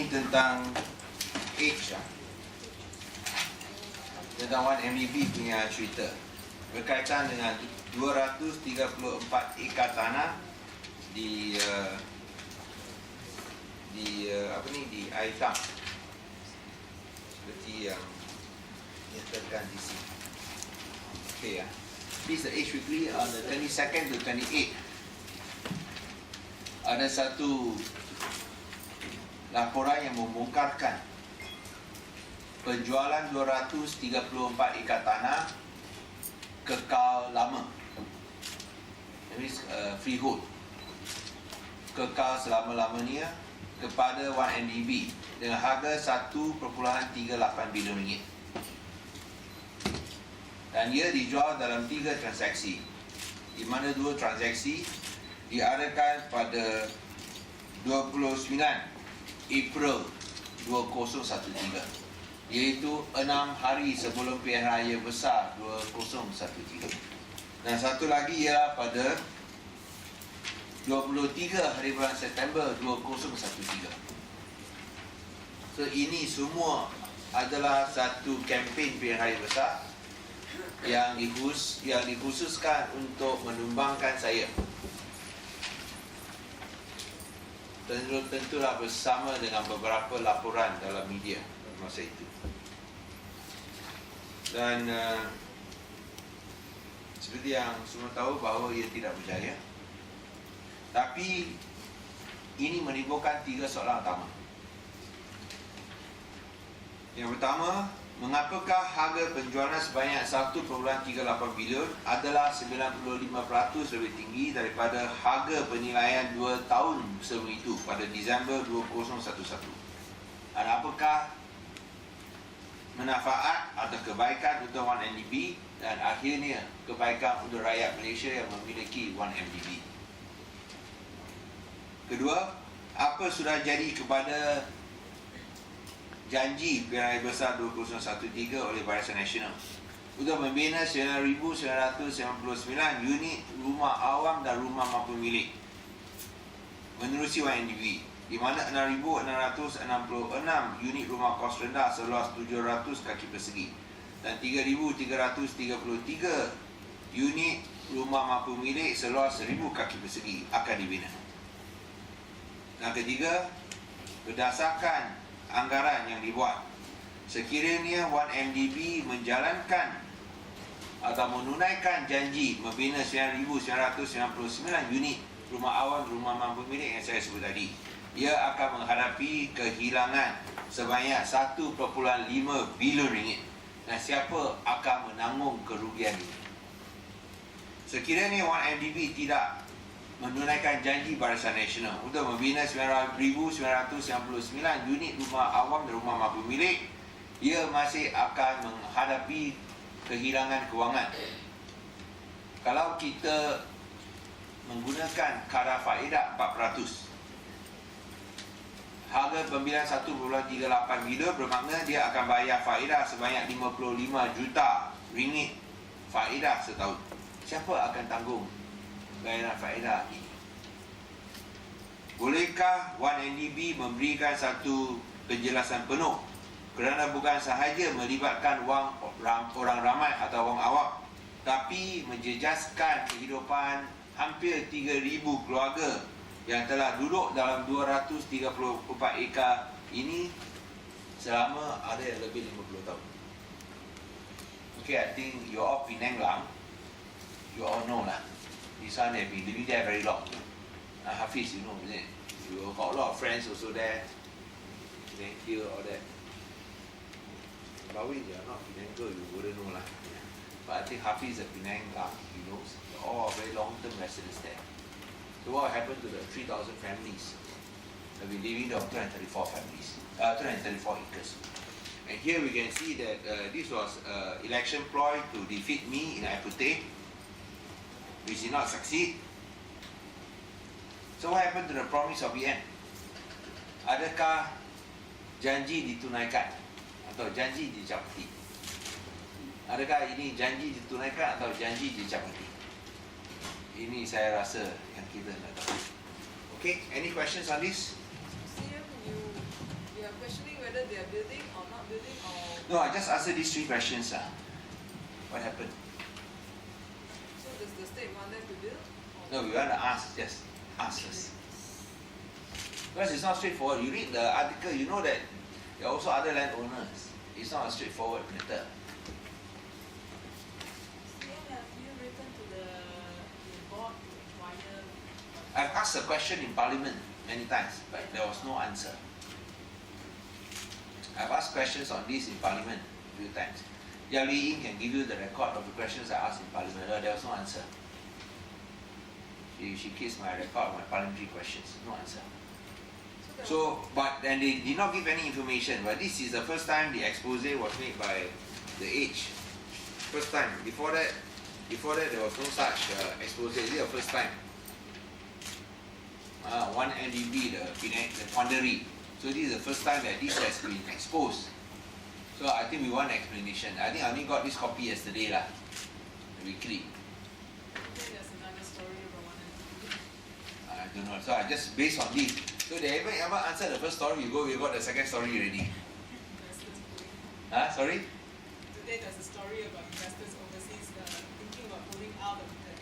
ini tentang age tentang 1MDB punya cerita berkaitan dengan 234 ekar tanah di air hitam seperti yang nyatakan di sini. Okay, this is the age weekly on the 22nd to 28. Ada satu laporan yang membongkarkan penjualan 234 ekar tanah kekal lama, that means freehold, kekal selama-lamanya kepada 1MDB dengan harga 1.38 bilion ringgit, dan ia dijual dalam 3 transaksi, di mana 2 transaksi diadakan pada 29 April 2013, iaitu 6 hari sebelum pilihan raya besar 2013, dan satu lagi ialah pada 23 hari bulan September 2013. So ini semua adalah satu kempen pilihan raya besar yang dikhususkan untuk menumbangkan saya. Tentulah bersama dengan beberapa laporan dalam media masa itu. Dan seperti yang semua tahu bahawa ia tidak berjaya. Tapi ini menimbulkan 3 soalan utama. Yang pertama, mengapakah harga penjualan sebanyak 1.38 bilion adalah 95% lebih tinggi daripada harga penilaian 2 tahun sebelum itu pada Disember 2011? Dan apakah manfaat atau kebaikan untuk 1MDB dan akhirnya kebaikan untuk rakyat Malaysia yang memiliki 1MDB? Kedua, apa sudah jadi kepada janji pilihan raya besar 2013 oleh Barisan Nasional untuk membina 9,999 unit rumah awam dan rumah mampu milik menerusi 1MDB, di mana 6,666 unit rumah kos rendah seluas 700 kaki persegi dan 3,333 unit rumah mampu milik seluas 1,000 kaki persegi akan dibina. Yang ketiga, berdasarkan anggaran yang dibuat, sekiranya 1MDB menjalankan atau menunaikan janji membina 9,999 unit rumah awam, rumah mampu milik yang saya sebut tadi, ia akan menghadapi kehilangan sebanyak 1.5 bilion ringgit. Dan siapa akan menanggung kerugian ini? Sekiranya 1MDB tidak menunaikan janji Barisan Nasional untuk membina 9,999 unit rumah awam dan rumah mampu milik, ia masih akan menghadapi kehilangan kewangan. Kalau kita menggunakan kadar faedah 4%, harga pembelian 1.38 bilion bermakna dia akan bayar faedah sebanyak 55 juta ringgit faedah setahun. Siapa akan tanggung bayaran faedah ini? Bolehkah 1MDB memberikan satu kejelasan penuh, kerana bukan sahaja melibatkan wang orang ramai atau wang awam, tapi menjejaskan kehidupan hampir 3,000 keluarga yang telah duduk dalam 234 ekar ini selama ada yang lebih 50 tahun. Okay, I think you all Penang lang, you all know lah. This one have been living there very long. Hafiz, you know, isn't it? You got a lot of friends also there. Penang here, all that. But we are not Penang girl, you wouldn't know lah. But I think Hafiz is a Penang lah, he knows. They're all very long-term residents there. So what happened to the 3,000 families? Have been living there, 234 families, 234 acres. And here we can see that this was election ploy to defeat me in Apute, which did not succeed. So what happened to the promise of BN? Adakah janji ditunaikan atau janji dicapati? Adakah ini janji ditunaikan atau janji dicapati? Ini saya rasa yang kita nak tahu. Okay, any questions on this? You questioning whether they are building or not building or... No, I just answered these 3 questions. What happened? So does the state want them to build? No, we want to ask, just ask us. Because it's not straightforward. You read the article, you know that there are also other landowners. It's not a straightforward matter. Have you written to the board to inquire? I've asked a question in Parliament many times, but there was no answer. I've asked questions on this in Parliament a few times. Yali can give you the record of the questions I asked in Parliament. There was no answer. She keeps my record of my parliamentary questions. No answer. And they did not give any information. But this is the first time the expose was made by the Age. First time. Before that there was no such expose. This is the first time. 1 MDB, the quandary. So this is the first time that this has been exposed. So I think we want an explanation. I think I only got this copy yesterday lah. The weekly. I don't know. So I just based on this. So they haven't ever answered the first story. We got the second story already. Sorry? Today there's a story about investors overseas thinking about pulling out of the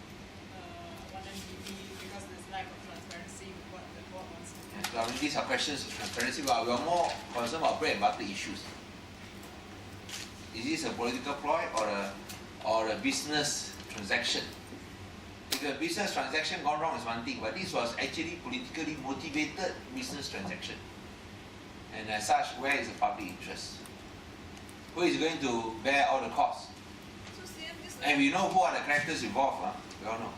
1MDB because there's lack of transparency with what the board wants to do. So I mean, these are questions of transparency, but we are more concerned about bread and butter issues. Is this a political ploy or a business transaction? If a business transaction gone wrong is one thing, but this was actually politically motivated business transaction. And as such, where is the public interest? Who is going to bear all the costs? So and we know who are the characters involved. We all know.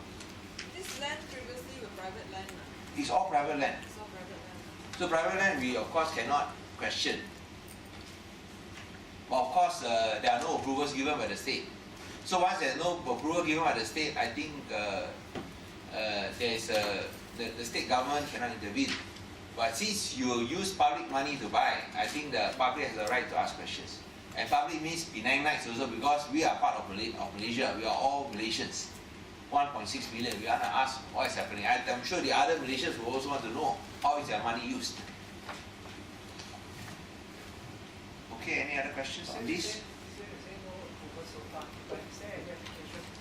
This land previously was private land. It's all private land. It's all private land. So private land we of course cannot question. But of course there are no approvals given by the state. So once there is no approval given by the state, I think the state government cannot intervene. But since you use public money to buy, I think the public has the right to ask questions. And public means Penang Nights also, because we are part of Malaysia. We are all Malaysians. 1.6 million. We want to ask what is happening. I'm sure the other Malaysians will also want to know how is their money used. Okay, any other questions on this?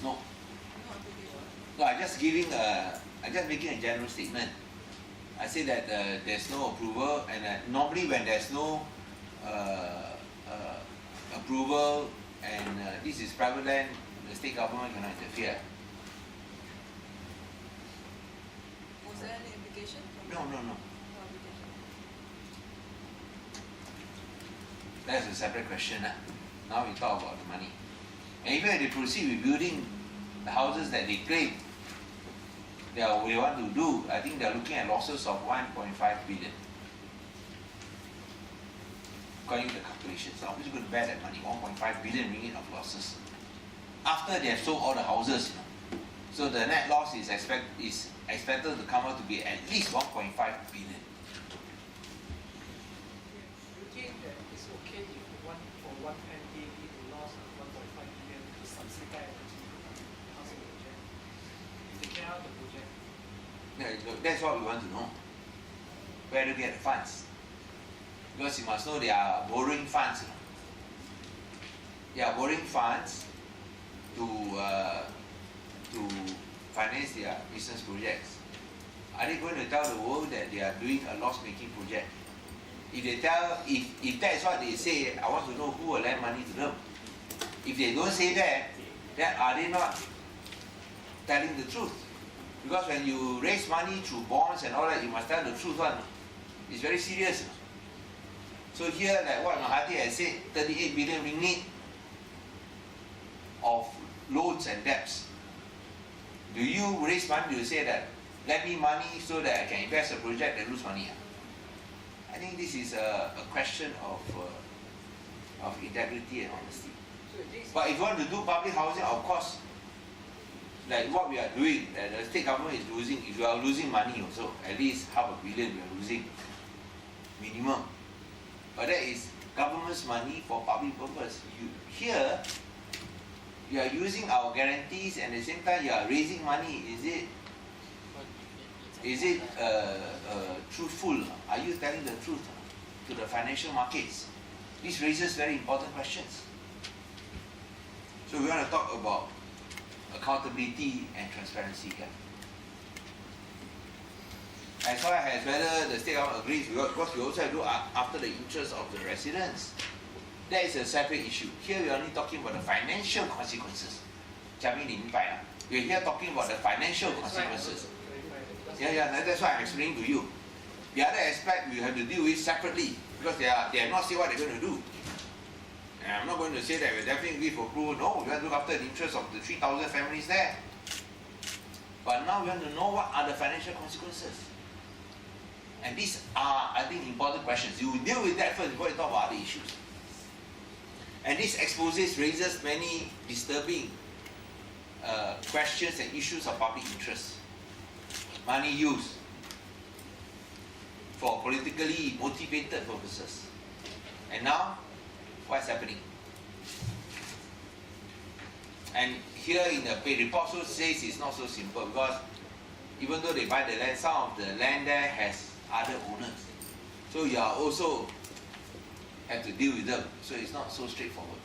No. No, I'm just making a general statement. I say that there's no approval, and normally when there's no approval and this is private land, the state government cannot interfere. Was there any implication? No. That's a separate question. Now we talk about the money. And even if they proceed with building the houses that they claim they want to do, I think they're looking at losses of 1.5 billion. According to the calculations, so obviously going to bear that money, 1.5 billion ringgit of losses. After they have sold all the houses, so the net loss is expected to come out to be at least 1.5 billion. You think that it's okay if for one MDB to loss of 1.5 billion to subsidize the housing project? If they carry out the project? Yeah, that's what we want to know. Where to get the funds? Because you must know they are borrowing funds. They are borrowing funds to finance their business projects. Are they going to tell the world that they are doing a loss-making project? If that is what they say, I want to know who will lend money to them. If they don't say that, then are they not telling the truth? Because when you raise money through bonds and all that, you must tell the truth. It's very serious. So here, like what Mahathir has said, 38 billion ringgit of loans and debts. Do you raise money to say that, lend me money so that I can invest a project and lose money? I think this is a question of integrity and honesty. But if you want to do public housing, of course, like what we are doing, the state government is losing. If you are losing money also, at least $500 million we are losing, minimum. But that is government's money for public purpose. You are using our guarantees, and at the same time you are raising money. Is it truthful? Are you telling the truth? to the financial markets? This raises very important questions. So we want to talk about accountability and transparency here. As far as whether the state government agrees, because we also have to do after the interest of the residents. That is a separate issue. Here we are only talking about the financial consequences. 嘉宾你明白啊? We're here talking about the financial consequences. That's why I'm explaining to you. The other aspect we have to deal with separately because they have not said what they're going to do. And I'm not going to say that we're definitely agree for approval. No, we want to look after the interests of the 3,000 families there. But now we want to know what are the financial consequences. And these are, I think, important questions. You deal with that first before you talk about other issues. And this exposes raises many disturbing questions and issues of public interest. Money used for politically motivated purposes. And now, what's happening? And here in the pay report also says it's not so simple because even though they buy the land, some of the land there has other owners. So you are also have to deal with them. So it's not so straightforward.